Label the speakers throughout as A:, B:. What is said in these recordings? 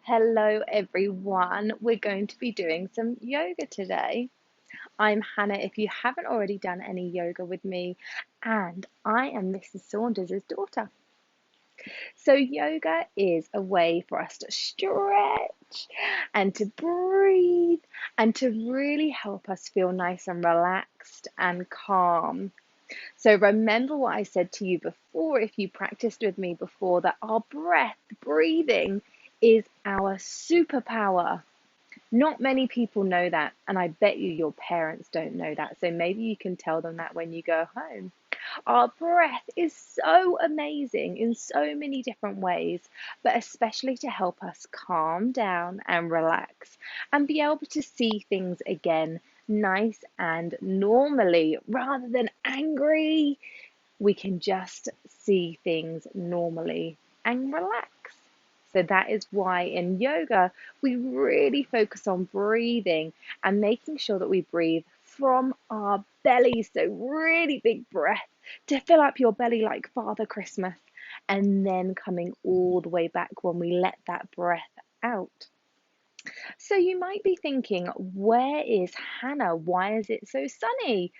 A: Hello, everyone. We're going to be doing some yoga today. I'm Hannah, if you haven't already done any yoga with me, and I am Mrs. Saunders' daughter. So, yoga is a way for us to stretch and to breathe and to really help us feel nice and relaxed and calm. So, remember what I said to you before, if you practiced with me before, that our breathing, is our superpower. Not many people know that, and I bet you your parents don't know that. So maybe you can tell them that when you go home. Our breath is so amazing in so many different ways, but especially to help us calm down and relax and be able to see things again nice and normally rather than angry. We can just see things normally and relax. So that is why in yoga, we really focus on breathing and making sure that we breathe from our belly. So really big breath to fill up your belly like Father Christmas, and then coming all the way back when we let that breath out. So you might be thinking, where is Hannah? Why is it so sunny?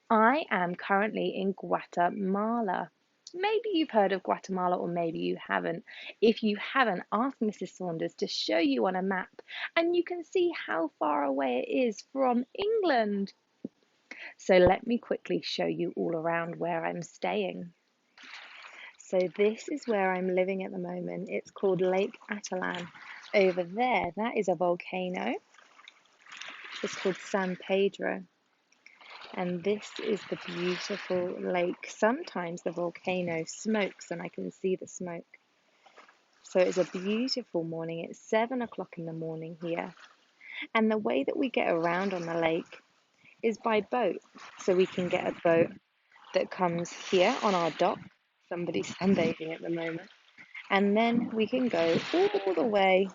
A: I am currently in Guatemala. Maybe you've heard of Guatemala or maybe you haven't. If you haven't, ask Mrs. Saunders to show you on a map and you can see how far away it is from England. So let me quickly show you all around where I'm staying. So this is where I'm living at the moment. It's called Lake Atalan. Over there, that is a volcano. It's called San Pedro. And this is the beautiful lake. Sometimes the volcano smokes and I can see the smoke. So it's a beautiful morning. It's 7 o'clock in the morning here. And the way that we get around on the lake is by boat. So we can get a boat that comes here on our dock. Somebody's sunbathing at the moment. And then we can go all the way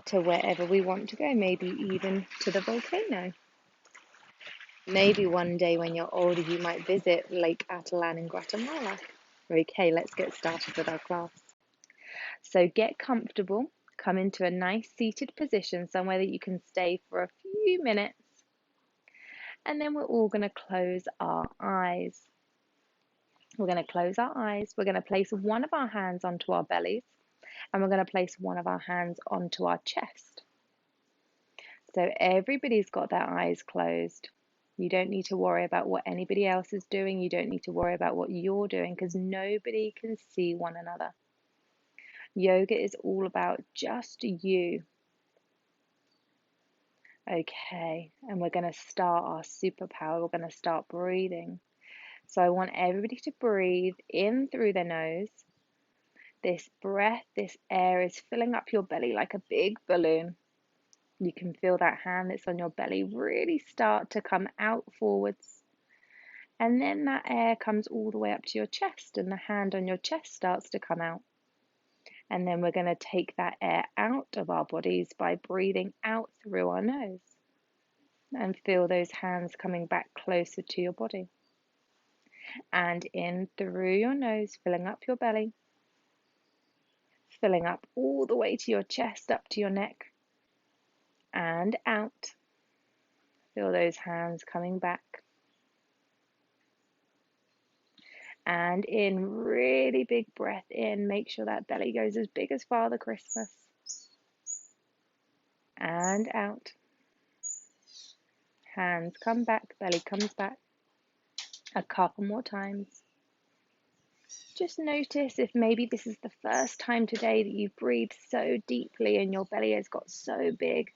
A: to wherever we want to go, maybe even to the volcano. Maybe one day when you're older, you might visit Lake Atalan in Guatemala. Okay, let's get started with our class. So get comfortable, come into a nice seated position, somewhere that you can stay for a few minutes, and then we're all going to close our eyes. We're going to close our eyes. We're going to place one of our hands onto our bellies, and we're going to place one of our hands onto our chest. So everybody's got their eyes closed. You don't need to worry about what anybody else is doing. You don't need to worry about what you're doing because nobody can see one another. Yoga is all about just you. Okay, and we're going to start our superpower. We're going to start breathing. So I want everybody to breathe in through their nose. This breath, this air is filling up your belly like a big balloon. You can feel that hand that's on your belly really start to come out forwards. And then that air comes all the way up to your chest and the hand on your chest starts to come out. And then we're going to take that air out of our bodies by breathing out through our nose. And feel those hands coming back closer to your body. And in through your nose, filling up your belly. Filling up all the way to your chest, up to your neck. And out. Feel those hands coming back. And in, really big breath in. Make sure that belly goes as big as Father Christmas. And out. Hands come back, belly comes back. A couple more times. Just notice if maybe this is the first time today that you've breathed so deeply and your belly has got so big.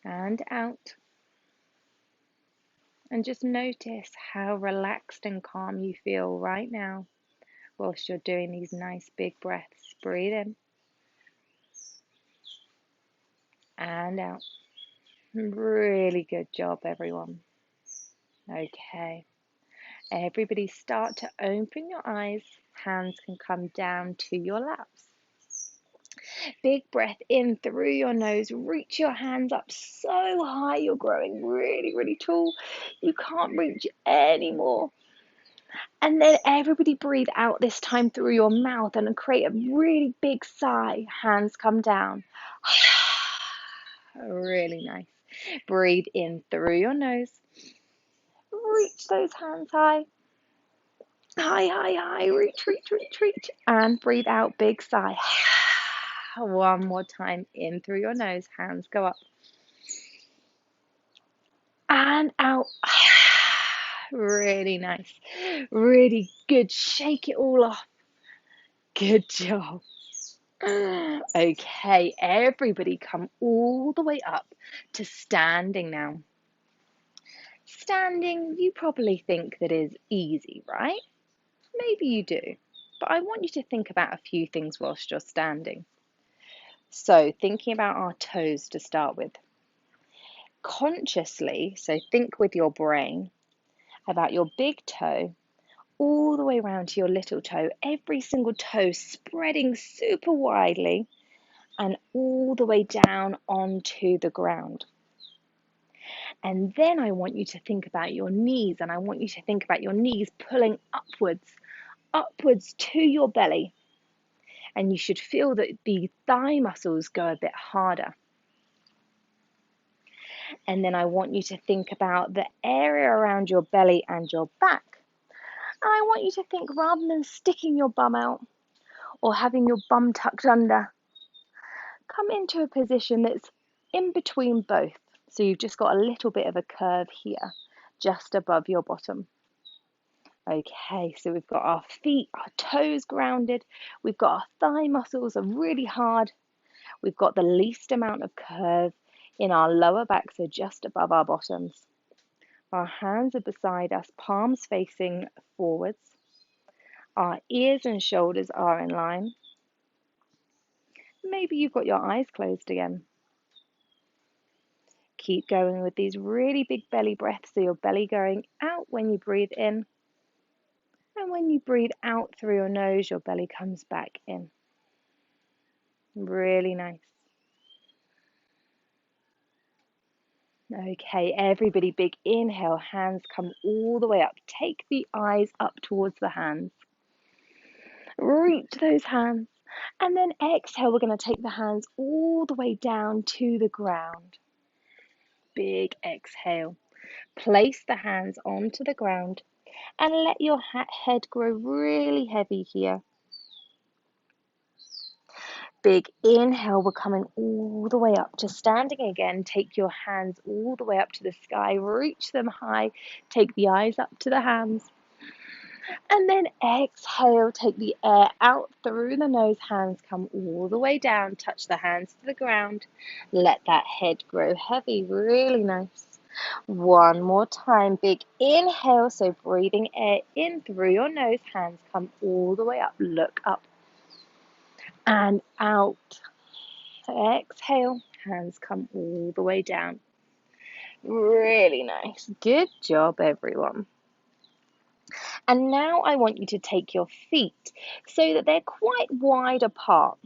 A: And out. And just notice how relaxed and calm you feel right now whilst you're doing these nice big breaths. Breathe in and out. Really good job, everyone. Okay. Everybody start to open your eyes. Hands can come down to your laps. Big breath in through your nose. Reach your hands up so high. You're growing really, really tall. You can't reach anymore. And then everybody breathe out this time through your mouth and create a really big sigh. Hands come down. Really nice. Breathe in through your nose. Reach those hands high. High, high, high. Reach, reach, reach, reach. And breathe out, big sigh. One more time. In through your nose. Hands go up. And out. Really nice. Really good. Shake it all off. Good job. Okay, everybody come all the way up to standing now. Standing, you probably think that is easy, right? Maybe you do, but I want you to think about a few things whilst you're standing. So, thinking about our toes to start with. Consciously, so think with your brain about your big toe all the way around to your little toe, every single toe spreading super widely and all the way down onto the ground. And then I want you to think about your knees, and I want you to think about your knees pulling upwards to your belly. And you should feel that the thigh muscles go a bit harder. And then I want you to think about the area around your belly and your back. And I want you to think, rather than sticking your bum out or having your bum tucked under, come into a position that's in between both. So you've just got a little bit of a curve here, just above your bottom. Okay, so we've got our feet, our toes grounded. We've got our thigh muscles are really hard. We've got the least amount of curve in our lower back, so just above our bottoms. Our hands are beside us, palms facing forwards. Our ears and shoulders are in line. Maybe you've got your eyes closed again. Keep going with these really big belly breaths, so your belly going out when you breathe in. And when you breathe out through your nose, your belly comes back in. Really nice. Okay, everybody, big inhale, hands come all the way up. Take the eyes up towards the hands. Reach those hands. And then exhale, we're going to take the hands all the way down to the ground. Big exhale. Place the hands onto the ground and let your head grow really heavy here. Big inhale, we're coming all the way up to standing again. Take your hands all the way up to the sky, reach them high, take the eyes up to the hands. And then exhale, take the air out through the nose, hands come all the way down, touch the hands to the ground. Let that head grow heavy, really nice. One more time, big inhale, so breathing air in through your nose, hands come all the way up, look up. And out. Exhale, hands come all the way down. Really nice. Good job, everyone. And now I want you to take your feet so that they're quite wide apart.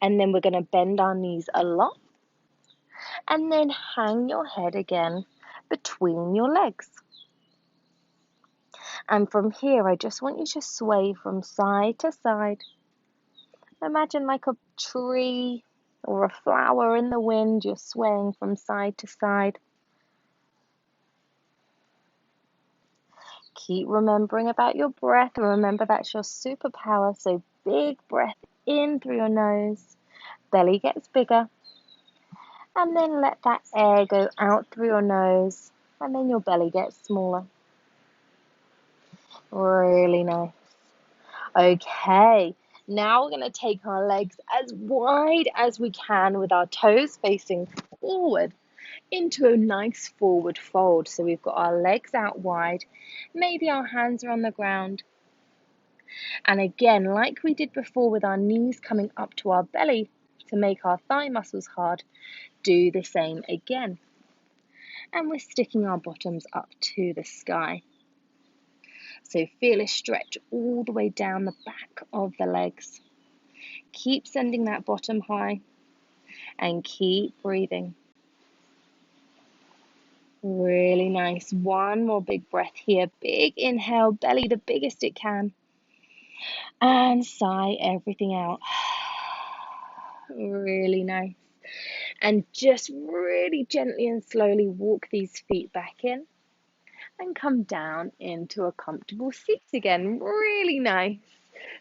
A: And then we're going to bend our knees a lot. And then hang your head again between your legs. And from here, I just want you to sway from side to side. Imagine like a tree or a flower in the wind, you're swaying from side to side. Keep remembering about your breath. Remember that's your superpower. So big breath in through your nose. Belly gets bigger. And then let that air go out through your nose. And then your belly gets smaller. Really nice. Okay, now we're going to take our legs as wide as we can with our toes facing forward into a nice forward fold. So we've got our legs out wide, maybe our hands are on the ground. And again, like we did before with our knees coming up to our belly to make our thigh muscles hard, do the same again. And we're sticking our bottoms up to the sky. So feel a stretch all the way down the back of the legs. Keep sending that bottom high and keep breathing. Really nice. One more big breath here. Big inhale, belly the biggest it can. And sigh everything out. Really nice. And just really gently and slowly walk these feet back in and come down into a comfortable seat again. Really nice.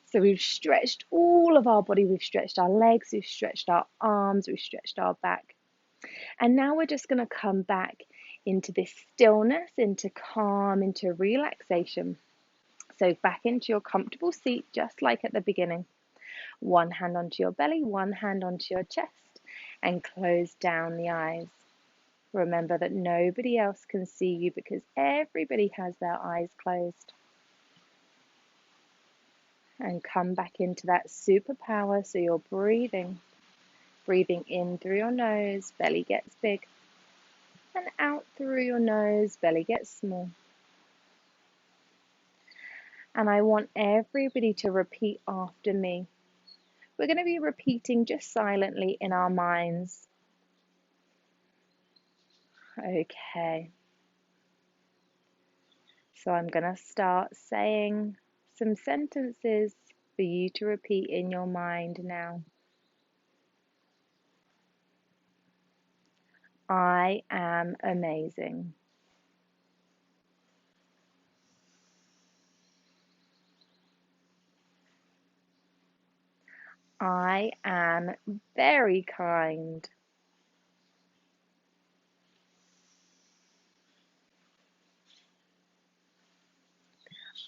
A: So we've stretched all of our body. We've stretched our legs, we've stretched our arms, we've stretched our back. And now we're just going to come back into this stillness, into calm, into relaxation. So back into your comfortable seat, just like at the beginning. One hand onto your belly, one hand onto your chest, and close down the eyes. Remember that nobody else can see you because everybody has their eyes closed. And come back into that superpower. So you're breathing in through your nose, belly gets big, and out through your nose, belly gets small. And I want everybody to repeat after me. We're going to be repeating just silently in our minds. Okay. So I'm going to start saying some sentences for you to repeat in your mind now. I am amazing. I am very kind.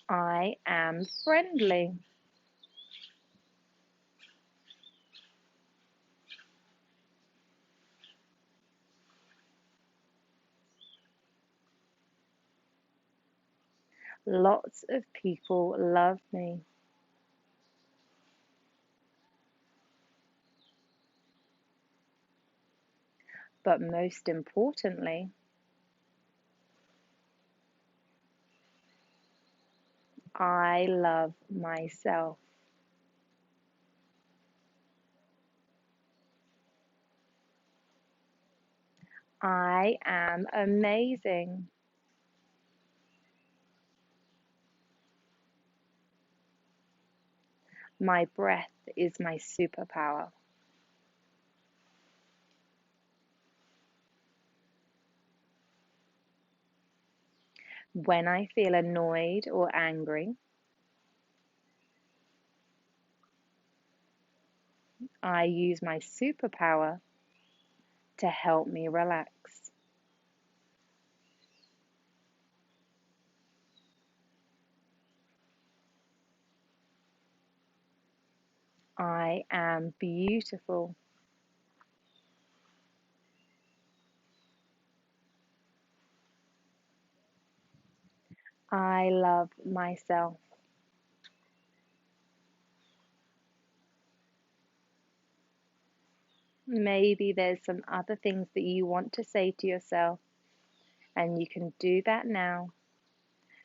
A: I am friendly. Lots of people love me. But most importantly, I love myself. I am amazing. My breath is my superpower. When I feel annoyed or angry, I use my superpower to help me relax. I am beautiful. I love myself. Maybe there's some other things that you want to say to yourself, and you can do that now.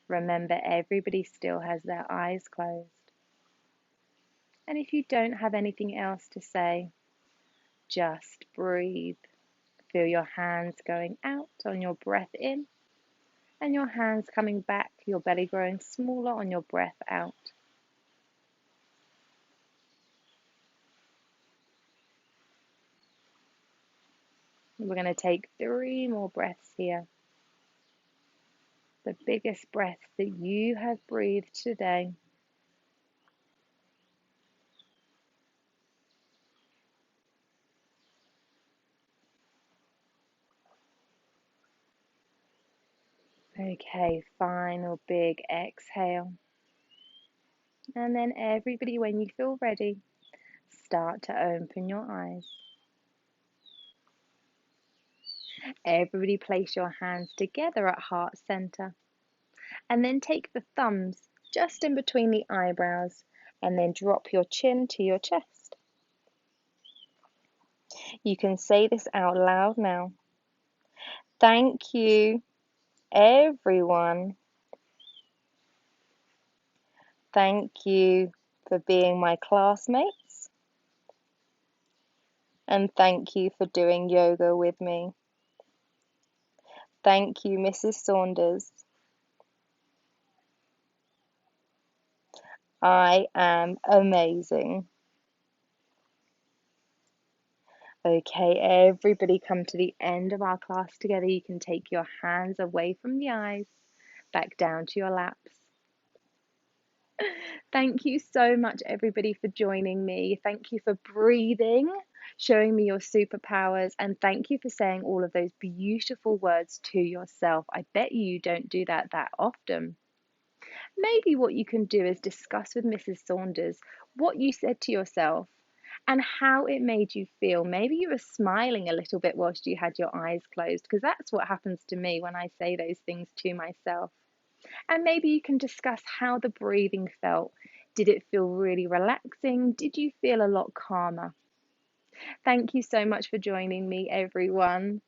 A: Remember, everybody still has their eyes closed. And if you don't have anything else to say, just breathe. Feel your hands going out on your breath in, and your hands coming back, your belly growing smaller on your breath out. We're going to take 3 more breaths here. The biggest breath that you have breathed today. Okay, final big exhale. And then everybody, when you feel ready, start to open your eyes. Everybody place your hands together at heart center. And then take the thumbs just in between the eyebrows. And then drop your chin to your chest. You can say this out loud now. Thank you, everyone. Thank you for being my classmates. And thank you for doing yoga with me. Thank you, Mrs. Saunders. I am amazing. Okay, everybody come to the end of our class together. You can take your hands away from the eyes, back down to your laps. Thank you so much, everybody, for joining me. Thank you for breathing, showing me your superpowers, and thank you for saying all of those beautiful words to yourself. I bet you don't do that often. Maybe what you can do is discuss with Mrs. Saunders what you said to yourself and how it made you feel. Maybe you were smiling a little bit whilst you had your eyes closed, because that's what happens to me when I say those things to myself. And maybe you can discuss how the breathing felt. Did it feel really relaxing? Did you feel a lot calmer? Thank you so much for joining me, everyone.